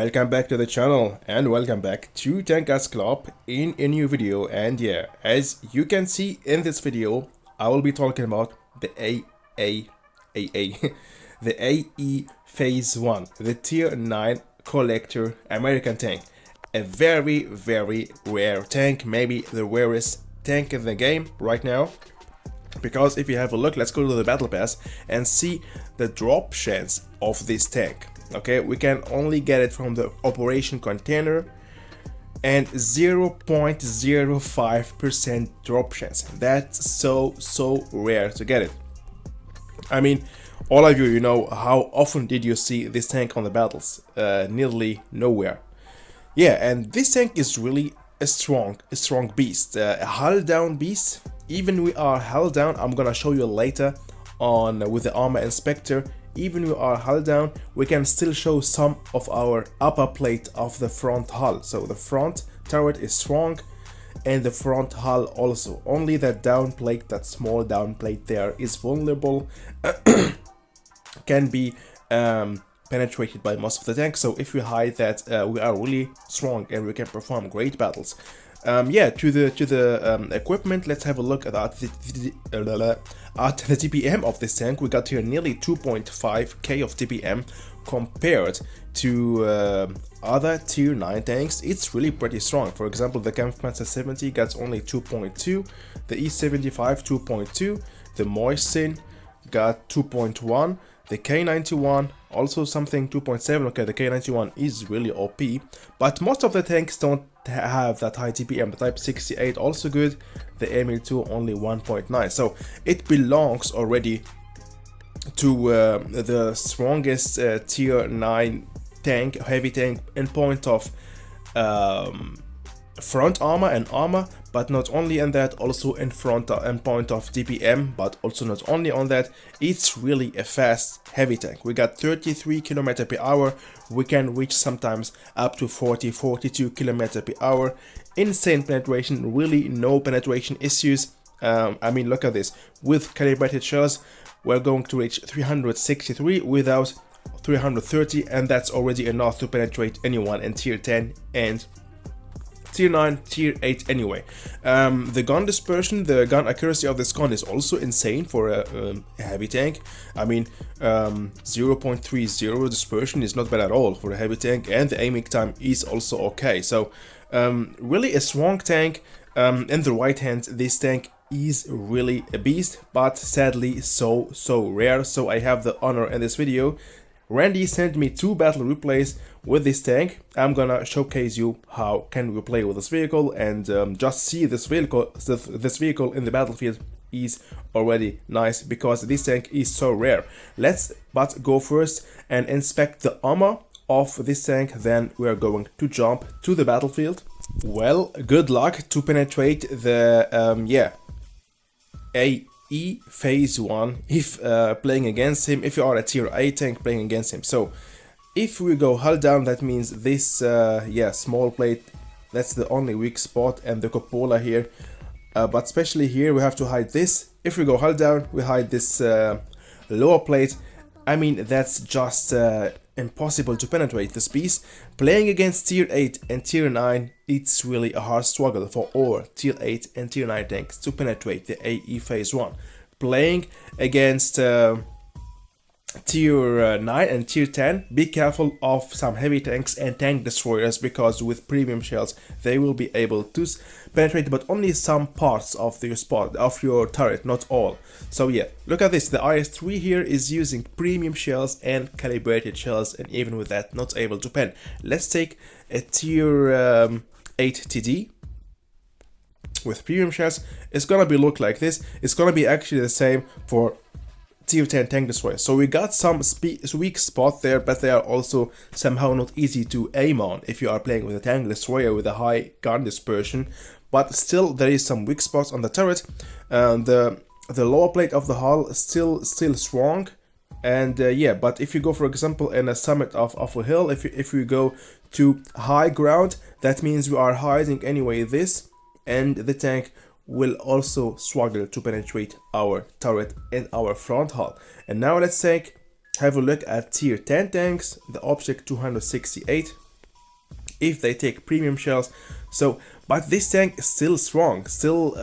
Welcome back to the channel and welcome back to Tankers Club in a new video. And yeah, as you can see in this video, I will be talking about the the AE Phase 1, the Tier 9 Collector American tank. A very rare tank, maybe the rarest tank in the game right now. Because if you have a look, let's go to the battle pass and see the drop chance of this tank. Okay, we can only get it from the operation container and 0.05% drop chance. That's so rare to get it. I mean, all of you know how often did you see this tank on the battles? Nearly nowhere. Yeah, and this tank is really a strong beast, a hull down beast. Even we are hull down, I'm gonna show you later on with the armor inspector. Even we are hull down, we can still show some of our upper plate of the front hull. So the front turret is strong and the front hull also. Only that down plate, that small down plate there is vulnerable, can be penetrated by most of the tanks. So if we hide that, we are really strong and we can perform great battles. Yeah, to the equipment, let's have a look at the TPM of this tank. We got here nearly 2.5k of TPM compared to other tier 9 tanks. It's really pretty strong. For example, the Kampfpanzer 70 gets only 2.2, the E75 2.2, the Moisin got 2.1, the K91 also something 2.7. Okay, the K91 is really OP, but most of the tanks don't have that high TPM. The Type 68 also good, the ML2 only 1.9. So it belongs already to the strongest tier 9 tank, heavy tank in point of front armor and armor, but not only in that, also in front and point of DPM, but also not only on that, it's really a fast heavy tank. We got 33 km per hour, we can reach sometimes up to 42 km per hour. Insane penetration, really no penetration issues. I mean, look at this, with calibrated shells we're going to reach 363 without 330, and that's already enough to penetrate anyone in tier 10 and tier 9, tier 8 anyway. The gun dispersion, the gun accuracy of this gun is also insane for a heavy tank. I mean, 0.30 dispersion is not bad at all for a heavy tank, and the aiming time is also okay. So really a strong tank. In the right hand, this tank is really a beast, but sadly so rare. So I have the honor in this video. Randy sent me 2 battle replays with this tank. I'm gonna showcase you how can we play with this vehicle, and just see this vehicle in the battlefield is already nice because this tank is so rare. Let's but go first and inspect the armor of this tank, then we are going to jump to the battlefield. Well, good luck to penetrate the AE Phase 1 if playing against him, if you are a tier 8 tank playing against him. So if we go hull down, that means this small plate, that's the only weak spot, and the cupola here, but especially here we have to hide this. If we go hull down, we hide this lower plate. I mean, that's just impossible to penetrate this piece. Playing against tier 8 and tier 9, it's really a hard struggle for all tier 8 and tier 9 tanks to penetrate the AE Phase 1. Playing against tier 9 and tier 10, be careful of some heavy tanks and tank destroyers, because with premium shells they will be able to penetrate, but only some parts of your turret, not all. So yeah, look at this, the IS-3 here is using premium shells and calibrated shells, and even with that not able to pen. Let's take a tier 8 TD with premium shells. It's gonna be look like this. It's gonna be actually the same for tier 10 tank destroyer. So we got some weak spot there, but they are also somehow not easy to aim on if you are playing with a tank destroyer with a high gun dispersion. But still there is some weak spots on the turret. The lower plate of the hull is still strong, and yeah, but if you go for example in a summit of a hill, if we go to high ground, that means we are hiding anyway this, and the tank will also struggle to penetrate our turret and our front hull. And now let's have a look at tier 10 tanks, the Object 268. if they take premium shells. So, but this tank is still strong, still,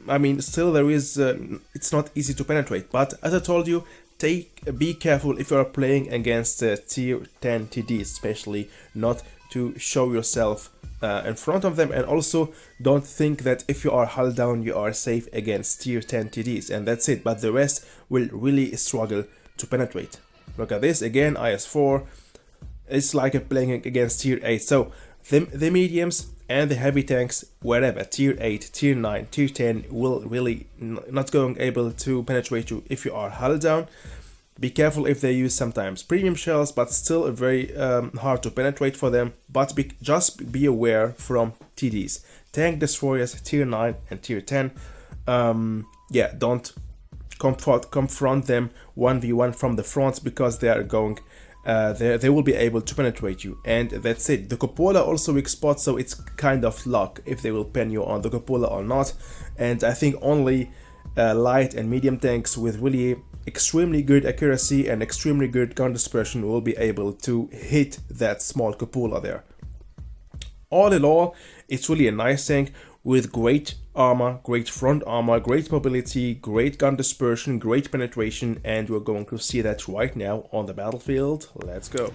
I mean, still there is, it's not easy to penetrate, but as I told you, be careful if you are playing against tier 10 TDs, especially not to show yourself in front of them, and also don't think that if you are hull down you are safe against tier 10 TDs, and that's it, but the rest will really struggle to penetrate. Look at this again, IS-4, it's like playing against tier 8, so the mediums and the heavy tanks, wherever, tier 8, tier 9, tier 10, will really not going able to penetrate you if you are hull down. Be careful if they use sometimes premium shells, but still very hard to penetrate for them. But just be aware from TDs, tank destroyers, tier 9 and tier 10. Yeah, don't confront them 1v1 from the front, because they are going, they will be able to penetrate you, and that's it. The cupola also weak spot, so it's kind of luck if they will pen you on the cupola or not. And I think only light and medium tanks with really extremely good accuracy and extremely good gun dispersion will be able to hit that small cupola there. All in all, it's really a nice tank with great armor, great front armor, great mobility, great gun dispersion, great penetration, and we're going to see that right now on the battlefield. Let's go.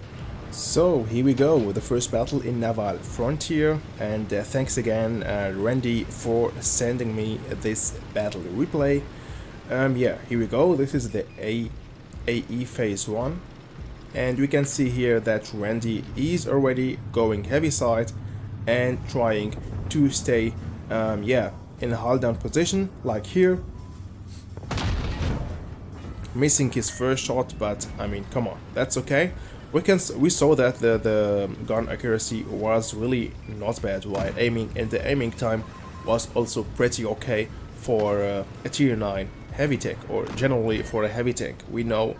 So here we go with the first battle in Naval Frontier, and thanks again Randy for sending me this battle replay. Yeah, here we go. This is the AE phase 1, and we can see here that Randy is already going heavy side and trying to stay yeah, in a hull down position like here. Missing his first shot, but I mean, come on, that's okay. We saw that the gun accuracy was really not bad while aiming, and the aiming time was also pretty okay for a tier 9 heavy tank, or generally for a heavy tank. We know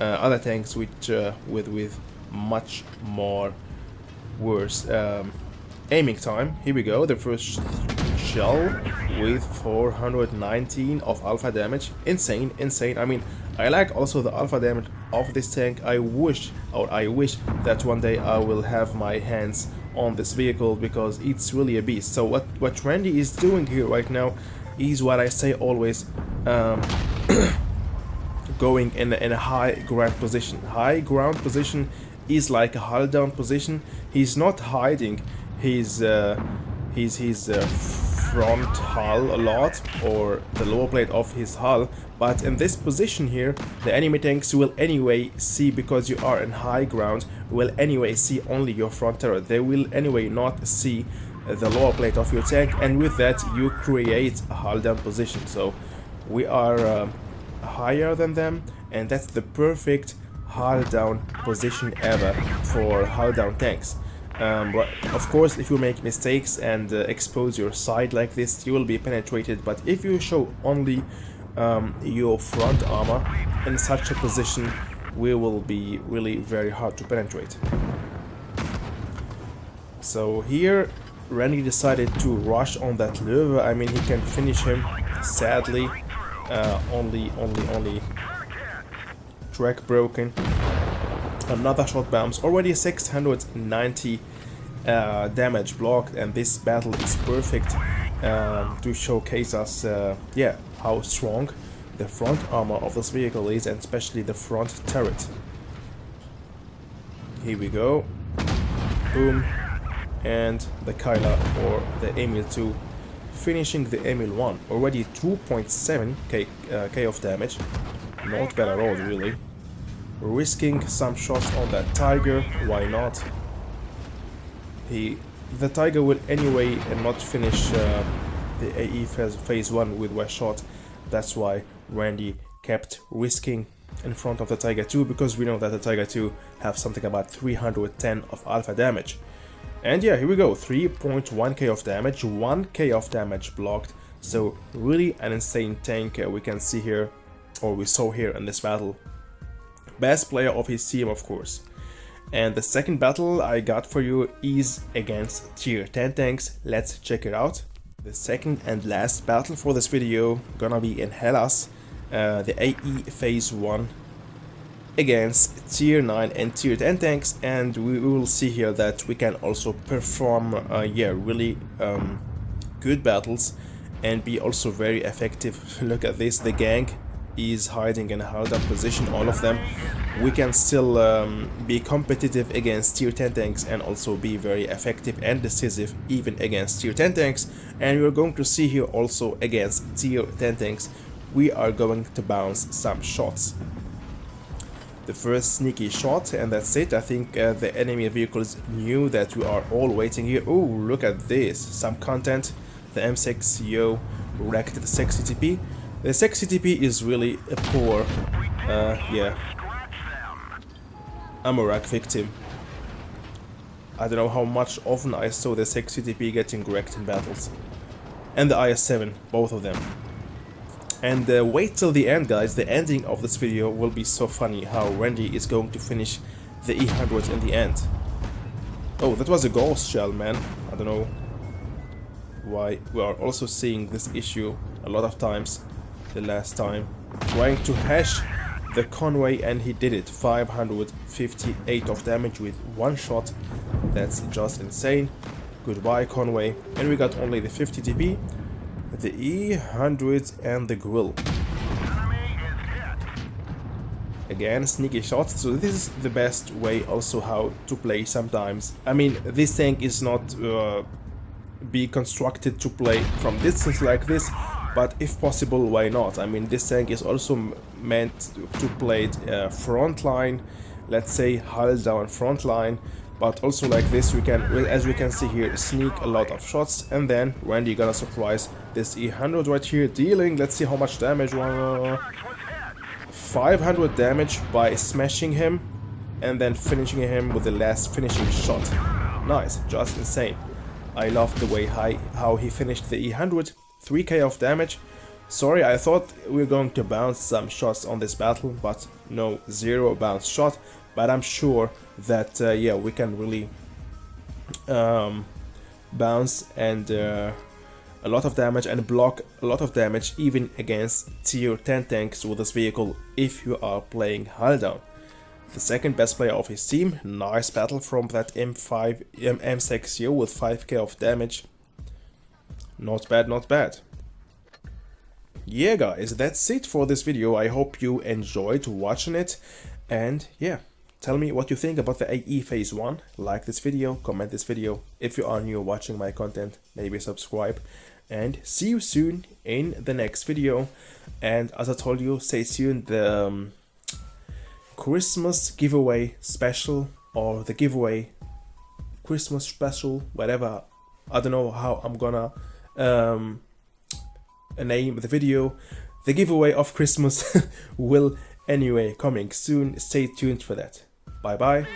other tanks which with much more worse aiming time. Here we go, the first shell with 419 of alpha damage. Insane. I mean, I like also the alpha damage of this tank. I wish that one day I will have my hands on this vehicle, because it's really a beast. So what Randy is doing here right now is what I say always, going in a high ground position. High ground position is like a hull down position. He's not hiding his front hull a lot, or the lower plate of his hull, but in this position here the enemy tanks will anyway see, because you are in high ground, will anyway see only your front turret. They will anyway not see the lower plate of your tank, and with that you create a hull down position. So we are higher than them, and that's the perfect hull down position ever for hull down tanks. But of course, if you make mistakes and expose your side like this, you will be penetrated. But if you show only your front armor in such a position, we will be really very hard to penetrate. So here Randy decided to rush on that Löwe. I mean, he can finish him, sadly. Only track broken. Another shot bounce, already 690 damage blocked, and this battle is perfect to showcase us yeah, how strong the front armor of this vehicle is, and especially the front turret. Here we go, boom, and the Kyla or the Emil 2 finishing the Emil 1, already 2.7k of damage, not bad at all really. Risking some shots on that Tiger, why not? The Tiger will anyway not finish the AE phase 1 with one shot. That's why Randy kept risking in front of the Tiger 2, because we know that the Tiger 2 have something about 310 of alpha damage. And yeah, here we go, 3.1k of damage, 1k of damage blocked. So really an insane tank we can see here, or we saw here in this battle. Best player of his team, of course. And the second battle I got for you is against tier 10 tanks. Let's check it out. The second and last battle for this video gonna be in Hellas, the AE phase 1 against tier 9 and tier 10 tanks, and we will see here that we can also perform really good battles and be also very effective. Look at this, the gang is hiding in a hold up position, all of them. We can still be competitive against tier 10 tanks and also be very effective and decisive even against tier 10 tanks. And we're going to see here also against tier 10 tanks we are going to bounce some shots. The first sneaky shot, and that's it. I think the enemy vehicles knew that we are all waiting here. Oh, look at this, some content. The M6 wrecked the sexy TP. The sexy TP is really a poor ammo rack victim. I don't know how much often I saw the sexy TP getting wrecked in battles. And the IS-7, both of them. And wait till the end, guys. The ending of this video will be so funny, how Randy is going to finish the E100 in the end. Oh, that was a ghost shell, man. I don't know why we are also seeing this issue a lot of times. The last time trying to hash the Conway, and he did it. 558 of damage with one shot. That's just insane. Goodbye, Conway. And we got only the 50 TP, the E100 and the grill. Again, sneaky shots. So this is the best way also how to play sometimes. I mean, this tank is not be constructed to play from distance like this, but if possible, why not? I mean, this tank is also meant to play front line, let's say hull down front line, but also like this we can, as we can see here, sneak a lot of shots, and then Randy gonna surprise this E100 right here, dealing, let's see how much damage, 500 damage by smashing him, and then finishing him with the last finishing shot. Nice, just insane. I love the way how he finished the E100. 3k of damage. Sorry, I thought we were going to bounce some shots on this battle, but no, 0 bounce shot. But I'm sure that yeah, we can really bounce and a lot of damage and block a lot of damage even against tier 10 tanks with this vehicle if you are playing hull down. The second best player of his team. Nice battle from that M6 with 5k of damage. Not bad, not bad. Yeah, guys, that's it for this video. I hope you enjoyed watching it. And yeah, tell me what you think about the AE Phase 1. Like this video, comment this video. If you are new watching my content, maybe subscribe. And see you soon in the next video. And as I told you, stay tuned. The Christmas giveaway special, or the giveaway Christmas special, whatever. I don't know how I'm gonna name the video. The giveaway of Christmas will anyway coming soon. Stay tuned for that. Bye bye.